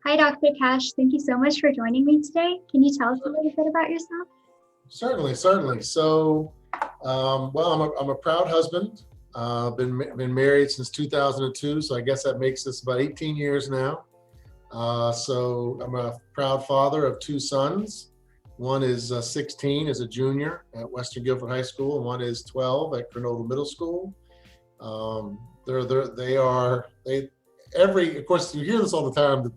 Hi, Dr. Kash. Thank you so much for joining me today. Can you tell us a little bit about yourself? Certainly, certainly. I'm a proud husband. Been married since 2002, so I guess that makes this about 18 years now. I'm a proud father of two sons. One is 16, is a junior at Western Guilford High School, and one is 12 at Grenoble Middle School. They are they every of course you hear this all the time.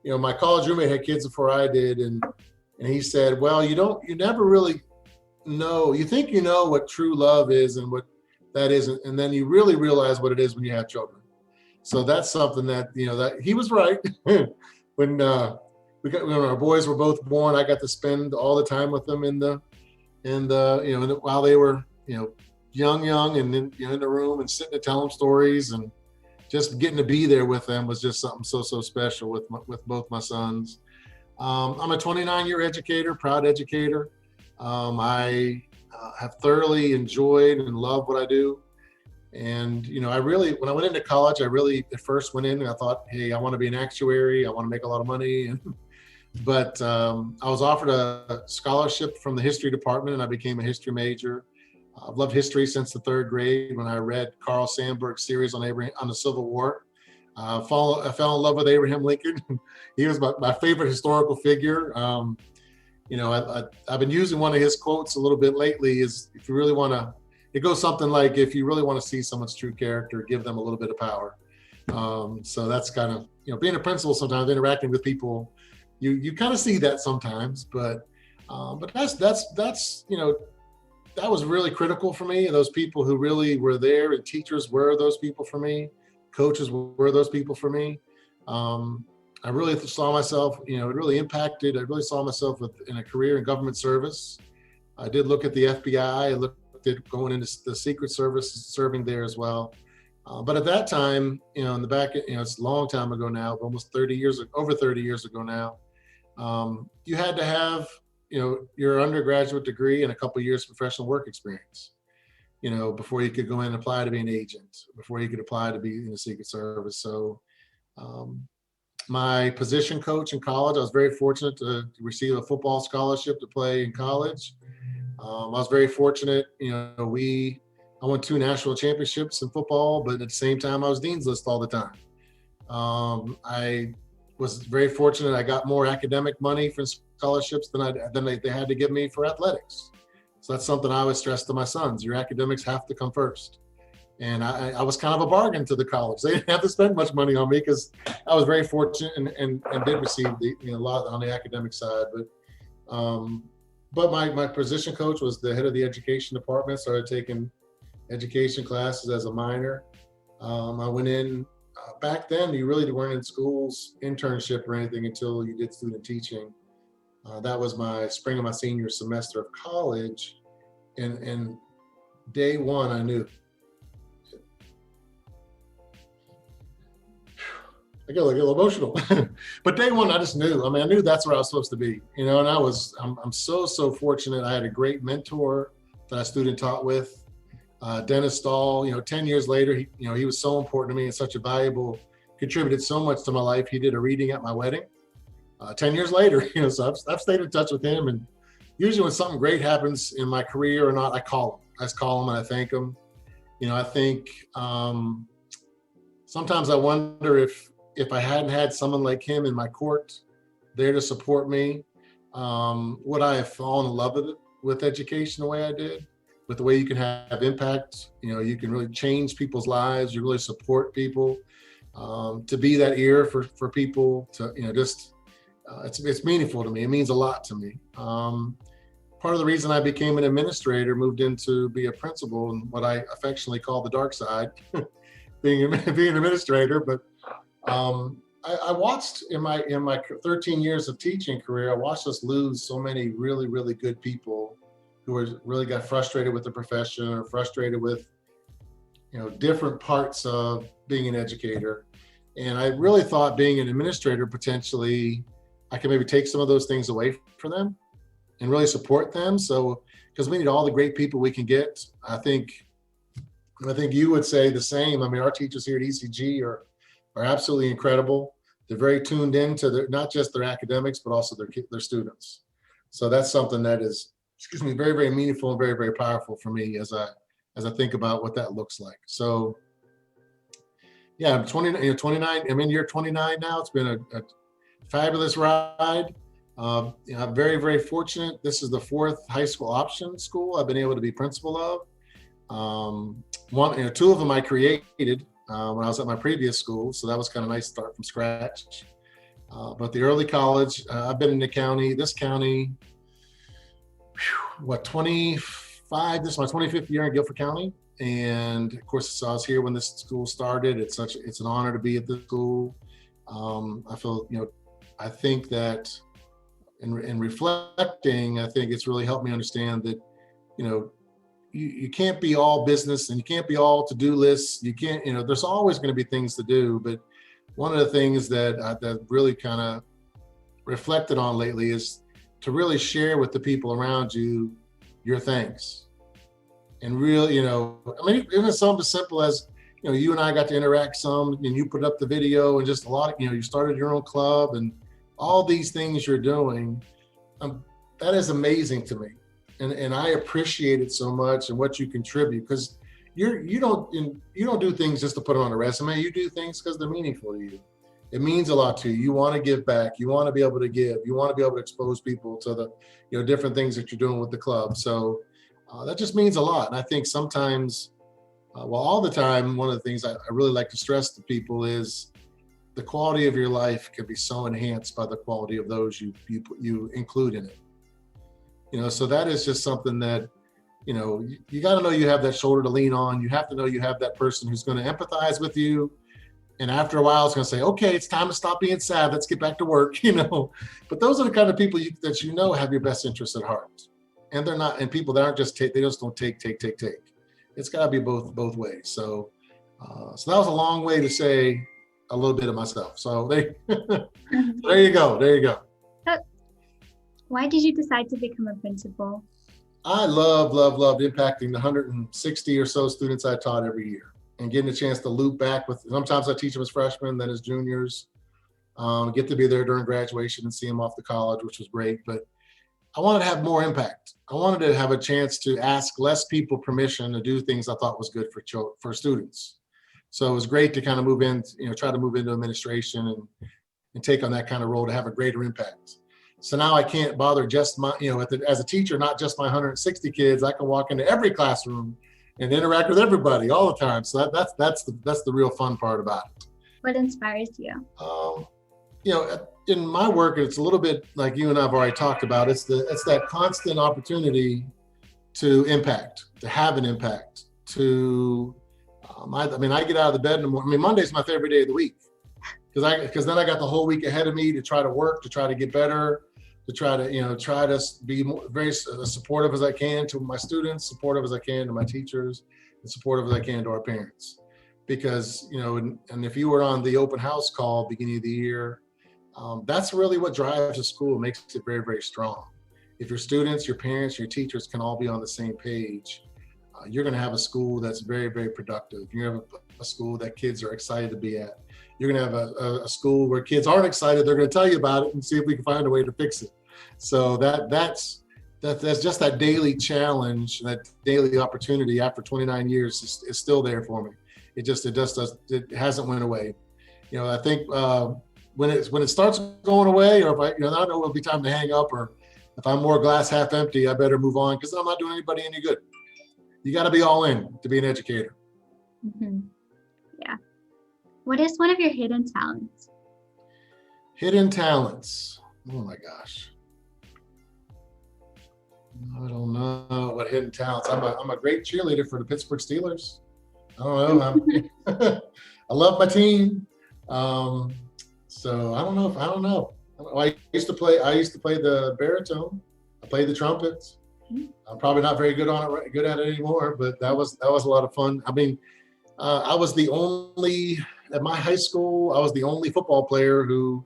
My college roommate had kids before I did, and he said, well, you never really know. You think you know what true love is and what that isn't, and then you really realize what it is when you have children. So that's something that that he was right. When our boys were both born, I got to spend all the time with them while they were young, and then in the room and sitting to tell them stories, and just getting to be there with them was just something so special with both my sons. I'm a 29-year educator, proud educator. I have thoroughly enjoyed and love what I do. And, when I went into college, I really at first went in and I thought, hey, I want to be an actuary. I want to make a lot of money. But I was offered a scholarship from the history department, and I became a history major. I've loved history since the third grade when I read Carl Sandburg's series on the Civil War. I fell in love with Abraham Lincoln. He was my favorite historical figure. I've been using one of his quotes a little bit lately. Is if you really want to, it goes something like, if you really want to see someone's true character, give them a little bit of power. So that's kind of being a principal. Sometimes interacting with people, you kind of see that sometimes. But that was really critical for me. Those people who really were there, and teachers were those people for me. Coaches were those people for me. I really saw myself, it really impacted. I really saw myself in a career in government service. I did look at the FBI. I looked at going into the Secret Service, serving there as well. But at that time, in the back, it's a long time ago now, almost 30 years, over 30 years ago now. You had to have, your undergraduate degree and a couple of years professional work experience, before you could go in and apply to be an agent, before you could apply to be in the Secret Service. So my position coach in college, I was very fortunate to receive a football scholarship to play in college. I was very fortunate, I won 2 national championships in football, but at the same time, I was dean's list all the time. I was very fortunate. I got more academic money for scholarships than they had to give me for athletics. So that's something I always stress to my sons. Your academics have to come first. And I was kind of a bargain to the college. They didn't have to spend much money on me because I was very fortunate and did receive a lot on the academic side. But my position coach was the head of the education department. Started taking education classes as a minor. I went in back then. You really weren't in schools internship or anything until you did student teaching. That was my spring of my senior semester of college, and day one I knew. I get a little emotional, but day one I just knew. I knew that's where I was supposed to be, and I'm so fortunate. I had a great mentor that I student taught with, Dennis Stahl. 10 years later, he was so important to me and such a valuable, contributed so much to my life. He did a reading at my wedding. 10 years later, so I've stayed in touch with him, and usually when something great happens in my career or not, I call him. I just call him and I thank him. I think sometimes I wonder if I hadn't had someone like him in my court there to support me, would I have fallen in love with education the way I did, with the way you can have impact? You can really change people's lives. You really support people, to be that ear for people to, it's meaningful to me. It means a lot to me. Part of the reason I became an administrator, moved into be a principal, and what I affectionately call the dark side, being an administrator. But I watched in my 13 years of teaching career, I watched us lose so many really, really good people who really got frustrated with the profession, or frustrated with, different parts of being an educator. And I really thought being an administrator, potentially, I could maybe take some of those things away from them and really support them. So, because we need all the great people we can get. I think you would say the same. Our teachers here at ECG are absolutely incredible. they're very tuned into not just their academics, but also their students. So that's something that is, very, very meaningful and very, very powerful for me as I think about what that looks like. So yeah, I'm 29. I'm in year 29 now. It's been a fabulous ride. I'm very, very fortunate. This is the 4th high school option school I've been able to be principal of. Two of them I created when I was at my previous school, so that was kind of nice to start from scratch. But the early college, I've been in this county, 25, this is my 25th year in Guilford County. And of course, so I was here when this school started. It's an honor to be at the school. I feel, I think that in reflecting, I think it's really helped me understand that, you can't be all business and you can't be all to-do lists. You can't, there's always going to be things to do. But one of the things that really kind of reflected on lately is to really share with the people around you your thanks. And really, even something as simple as, you and I got to interact some, and you put up the video, and just a lot of, you started your own club and all these things you're doing. That is amazing to me. And I appreciate it so much and what you contribute, because you don't do things just to put it on a resume. You do things because they're meaningful to you. It means a lot to you. You want to give back. You want to be able to give. You want to be able to expose people to the different things that you're doing with the club. So that just means a lot. And I think sometimes, all the time, one of the things I really like to stress to people is the quality of your life can be so enhanced by the quality of those you include in it. So that is just something that, you got to know you have that shoulder to lean on. You have to know you have that person who's going to empathize with you. And after a while, it's going to say, okay, it's time to stop being sad. Let's get back to work, But those are the kind of people that have your best interests at heart. And they're not, and people that aren't they just don't take. It's got to be both ways. So that was a long way to say a little bit of myself. So there you go. Why did you decide to become a principal? I loved impacting the 160 or so students I taught every year, and getting a chance to loop back with, sometimes I teach them as freshmen, then as juniors, get to be there during graduation and see them off to college, which was great. But I wanted to have more impact. I wanted to have a chance to ask less people permission to do things I thought was good for students. So it was great to kind of move in, try to move into administration and take on that kind of role to have a greater impact. So now I can't bother just as a teacher, not just my 160 kids. I can walk into every classroom and interact with everybody all the time. So that's the real fun part about it. What inspires you? In my work, it's a little bit like you and I've already talked about. It's that constant opportunity to impact, to have an impact. I get out of the bed in the morning. Monday's my favorite day of the week, because then I got the whole week ahead of me to try to work, to try to get better, to try to be very supportive as I can to my students, supportive as I can to my teachers, and supportive as I can to our parents. Because, and if you were on the open house call beginning of the year, that's really what drives a school, makes it very, very strong. If your students, your parents, your teachers can all be on the same page, you're going to have a school that's very, very productive. You're going to have a school that kids are excited to be at. You're going to have a school where kids aren't excited. They're going to tell you about it and see if we can find a way to fix it. So that's just that daily challenge, that daily opportunity after 29 years is still there for me. It hasn't went away. I think when it starts going away, or if I know it'll be time to hang up, or if I'm more glass half empty, I better move on, because I'm not doing anybody any good. You got to be all in to be an educator. Mm-hmm. Yeah. What is one of your hidden talents? Hidden talents. Oh my gosh. I don't know what hidden talents. I'm a great cheerleader for the Pittsburgh Steelers. I don't know. I love my team. So I don't know. I used to play the baritone. I played the trumpets. I'm probably not very good at it anymore, but that was a lot of fun. I was the only, at my high school, I was the only football player who,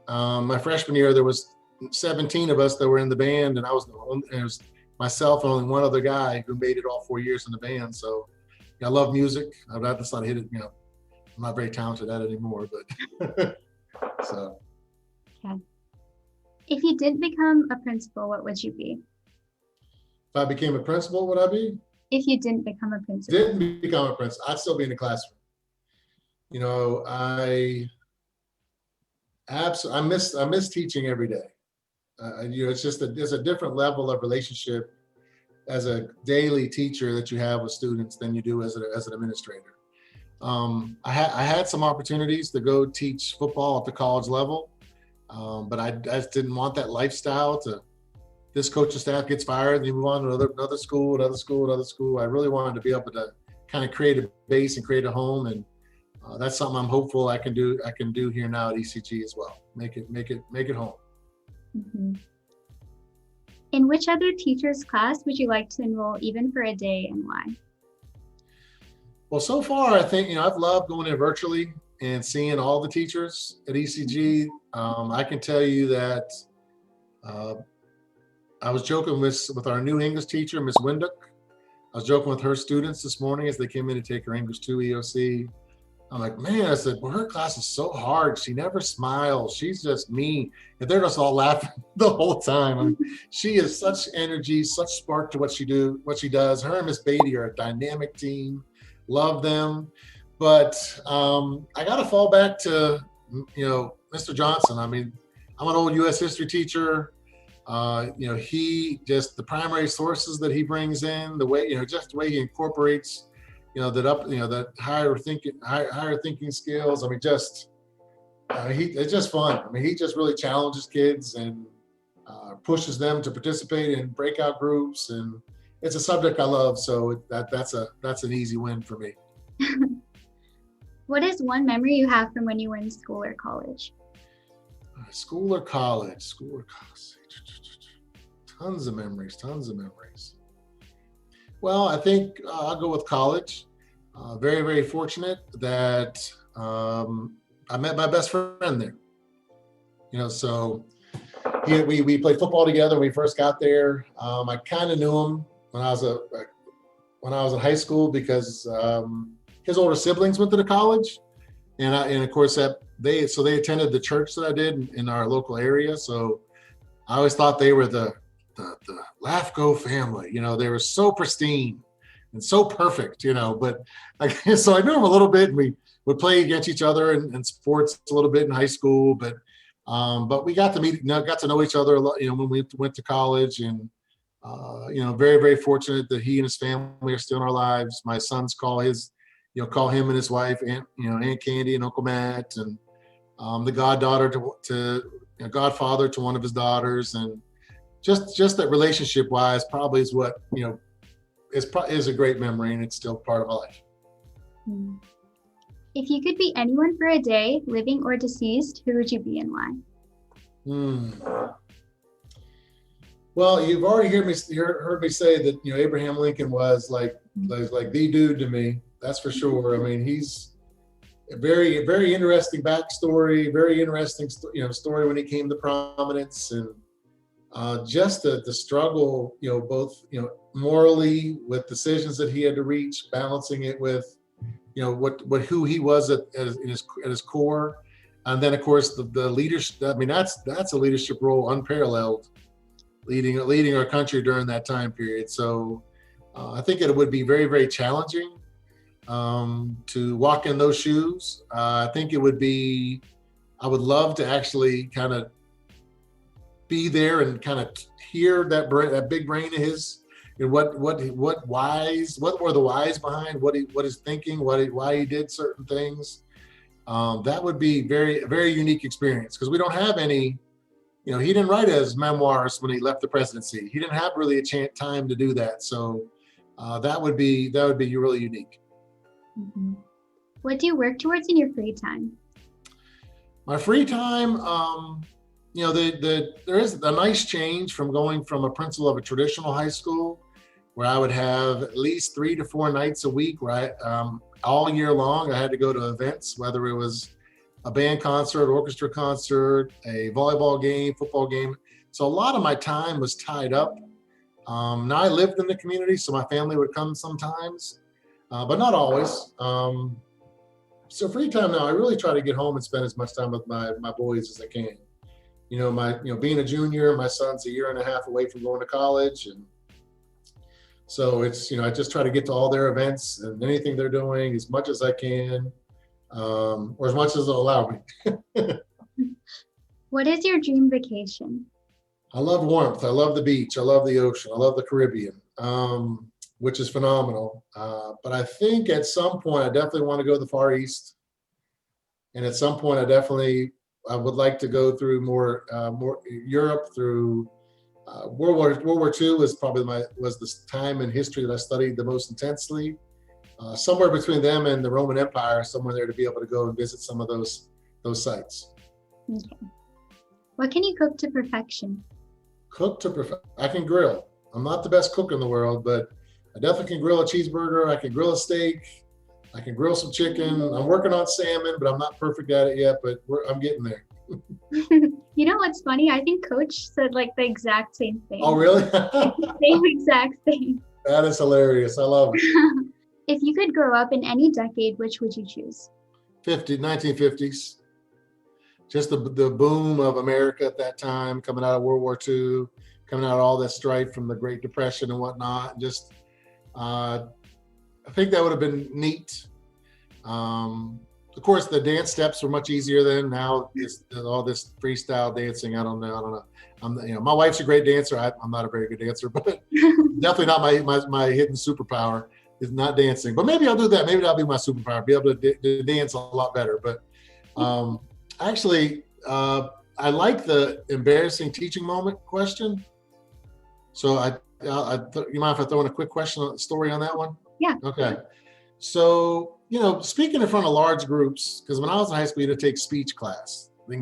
my freshman year, there was 17 of us that were in the band, and it was myself and only one other guy who made it all 4 years in the band. So I love music. That's not hit it, I'm not very talented at it anymore, but So Okay. If you didn't become a principal, what would you be? if I became a principal, would I be? If you didn't become a principal. Didn't become a principal, I'd still be in the classroom. You know, I miss teaching every day. You know, it's a different level of relationship as a daily teacher that you have with students than you do as an administrator. I had some opportunities to go teach football at the college level, but I just didn't want that lifestyle. To this coaching staff gets fired, and you move on to another school, another school, another school. I really wanted to be able to kind of create a base and create a home, and that's something I'm hopeful I can do. I can do here now at ECG as well. Make it home. Mm-hmm. In which other teacher's class would you like to enroll even for a day, and why? Well, so far, I think, I've loved going in virtually and seeing all the teachers at ECG. I can tell you that I was joking with our new English teacher, Miss Winduck. I was joking with her students this morning as they came in to take her English 2 EOC. I'm like, man, I said, well, her class is so hard. She never smiles. She's just mean. And they're just all laughing the whole time. I mean, she has such energy, such spark to what she does. Her and Miss Beatty are a dynamic team. Love them. But I got to fall back to, Mr. Johnson. I mean, I'm an old U.S. history teacher. He just, the primary sources that he brings in, the way, just the way he incorporates, that higher thinking skills. I mean, it's just fun. I mean, he just really challenges kids and pushes them to participate in breakout groups, and it's a subject I love. So that's an easy win for me. What is one memory you have from when you were in school or college? School or college? Tons of memories. Well, I think I'll go with college. Very, very fortunate that I met my best friend there. So we played football together when we first got there. I kind of knew him when I was in high school because his older siblings went to the college, and of course they attended the church that I did in our local area. So I always thought they were the Lafco family. They were so pristine and so perfect. But so I knew him a little bit, and we would play against each other in sports a little bit in high school. But we got to know each other a lot. When we went to college, and very, very fortunate that he and his family are still in our lives. My sons call him and his wife Aunt Candy and Uncle Matt, and the goddaughter to godfather to one of his daughters, and just that relationship wise probably is what is a great memory, and it's still part of my life. If you could be anyone for a day, living or deceased, who would you be and why? Well, you've already heard me say that Abraham Lincoln was like the dude to me. That's for sure. I mean, he's a very, very interesting backstory, very interesting story when he came to prominence, and just the struggle, both morally with decisions that he had to reach, balancing it with who he was at his core, and then of course the leadership. I mean, that's a leadership role unparalleled, leading our country during that time period. So I think it would be very, very challenging to walk in those shoes. I think I would love to actually kind of be there and kind of hear that big brain of his, and what were the whys behind what he's thinking, why he did certain things. That would be very, very unique experience, because we don't have any. He didn't write his memoirs when he left the presidency. He didn't have really a time to do that. So that would be really unique. Mm-hmm. What do you work towards in your free time? My free time, there is a nice change from going from a principal of a traditional high school, where I would have at least 3 to 4 nights a week where all year long I had to go to events, whether it was a band concert, orchestra concert, a volleyball game, football game. So a lot of my time was tied up. Now I lived in the community, so my family would come sometimes, but not always. So free time now, I really try to get home and spend as much time with my boys as I can. Being a junior, my son's a year and a half away from going to college, and so it's, I just try to get to all their events and anything they're doing as much as I can, or as much as they'll allow me. What is your dream vacation? I love warmth. I love the beach. I love the ocean. I love the Caribbean, which is phenomenal. But I think at some point, I definitely want to go to the Far East. And at some point, I would like to go through more Europe, through World War II was the time in history that I studied the most intensely. Somewhere between them and the Roman Empire, somewhere there to be able to go and visit some of those sites. Okay. What can you cook to perfection? I can grill. I'm not the best cook in the world, but I definitely can grill a cheeseburger. I can grill a steak. I can grill some chicken. I'm working on salmon, but I'm not perfect at it yet, but I'm getting there. You know what's funny? I think Coach said like the exact same thing. Oh, really? Same exact thing. That is hilarious. I love it. If you could grow up in any decade, which would you choose? 1950s. Just the boom of America at that time, coming out of World War II, coming out of all that strife from the Great Depression and whatnot. Just, I think that would have been neat. Of course, the dance steps were much easier then. Now, all this freestyle dancing, I don't know. My wife's a great dancer. I'm not a very good dancer, but definitely not my hidden superpower is not dancing. But maybe I'll do that. Maybe that'll be my superpower, be able to dance a lot better. But actually, I like the embarrassing teaching moment question. So you mind if I throw in a quick story on that one? Yeah. Okay. So, speaking in front of large groups, because when I was in high school, you had to take speech class, then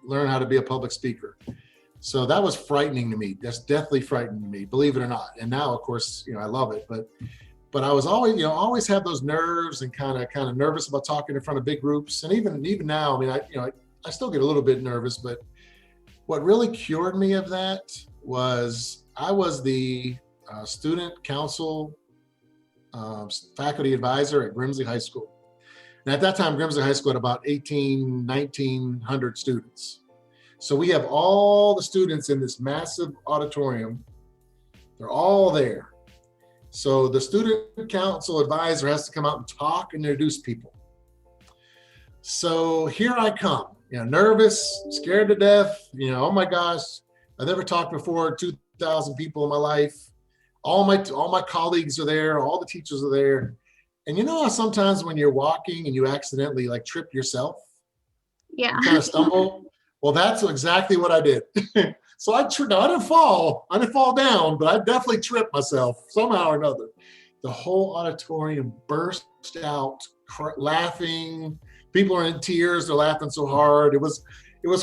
learn how to be a public speaker. So that was frightening to me. That's definitely frightening to me, believe it or not. And now, of course, I love it. But I was always have those nerves and kind of nervous about talking in front of big groups. And even now, I still get a little bit nervous. But what really cured me of that was I was the student council faculty advisor at Grimsley High School. And at that time, Grimsley High School had about 1,900 students. So we have all the students in this massive auditorium. They're all there. So the student council advisor has to come out and talk and introduce people. So here I come, nervous, scared to death, oh my gosh, I've never talked before 2,000 people in my life. All my colleagues are there, all the teachers are there. And how sometimes when you're walking and you accidentally trip yourself, yeah, you kind of stumble. Well, that's exactly what I did. So I didn't fall down, but I definitely tripped myself somehow or another. The whole auditorium burst out laughing. People are in tears. They're laughing so hard. It was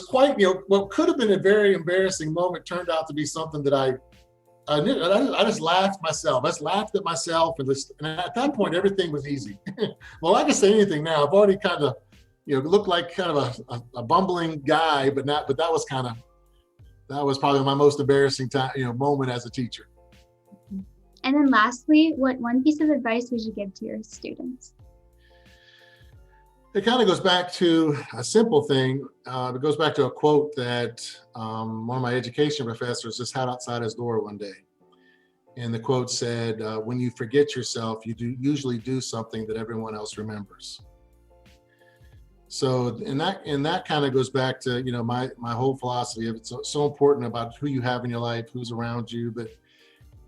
quite, what could have been a very embarrassing moment turned out to be something that I just laughed myself. I just laughed at myself. And at that point, everything was easy. Well, I can say anything now. I've already kind of, looked like kind of a bumbling guy, but that was probably my most embarrassing time, moment as a teacher. And then lastly, what one piece of advice would you give to your students? It kind of goes back to a simple thing. It goes back to a quote that one of my education professors just had outside his door one day. And the quote said, when you forget yourself, you usually do something that everyone else remembers. So, and that kind of goes back to, my whole philosophy of it's so important about who you have in your life, who's around you.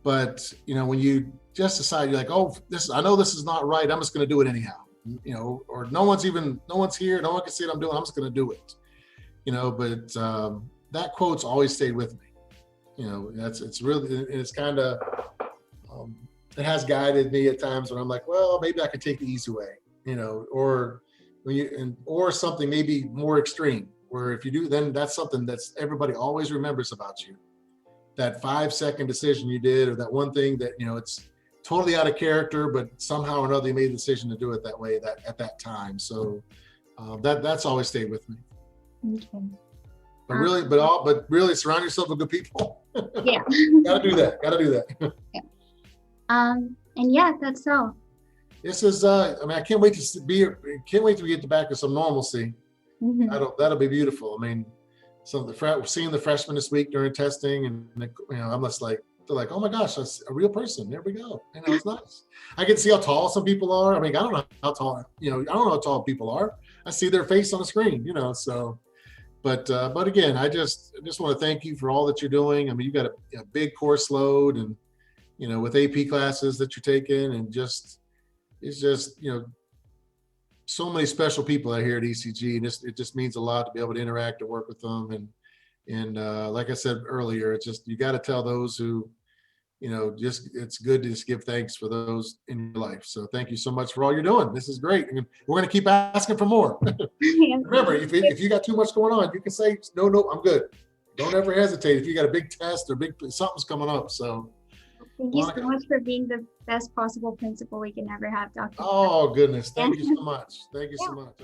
But when you just decide, you're like, oh, I know this is not right. I'm just going to do it anyhow. Or no one's here. No one can see what I'm doing. I'm just going to do it. But that quote's always stayed with me. It's kind of, it has guided me at times when I'm like, well, maybe I could take the easy way, or something maybe more extreme, where if you do, then that's something that's everybody always remembers about you. That 5-second decision you did, or that one thing that, it's totally out of character, but somehow or another you made the decision to do it that way, that at that time. So that's always stayed with me. Okay. But really surround yourself with good people. Yeah. Gotta do that. Yeah. And yeah, that's all. This is, I mean, I can't wait to can't wait to get back to some normalcy. Mhm. That'll be beautiful. I mean, seeing the freshmen this week during testing, and I'm just like, they're like, oh my gosh, that's a real person. There we go. It's nice. I can see how tall some people are. I mean, I don't know how tall, I don't know how tall people are. I see their face on the screen, so. But again, I just want to thank you for all that you're doing. I mean, you got a big course load, and with AP classes that you're taking, and it's just so many special people out here at ECG, and it just means a lot to be able to interact and work with them. And like I said earlier, it's just, you got to tell those who, just, it's good to just give thanks for those in your life. So thank you so much for all you're doing. This is great. And we're going to keep asking for more. Remember, if you got too much going on, you can say, no, I'm good. Don't ever hesitate if you got a big test or something's coming up. So Thank you so much for being the best possible principal we can ever have, Dr. Oh, goodness. Thank you so much. Thank you so much.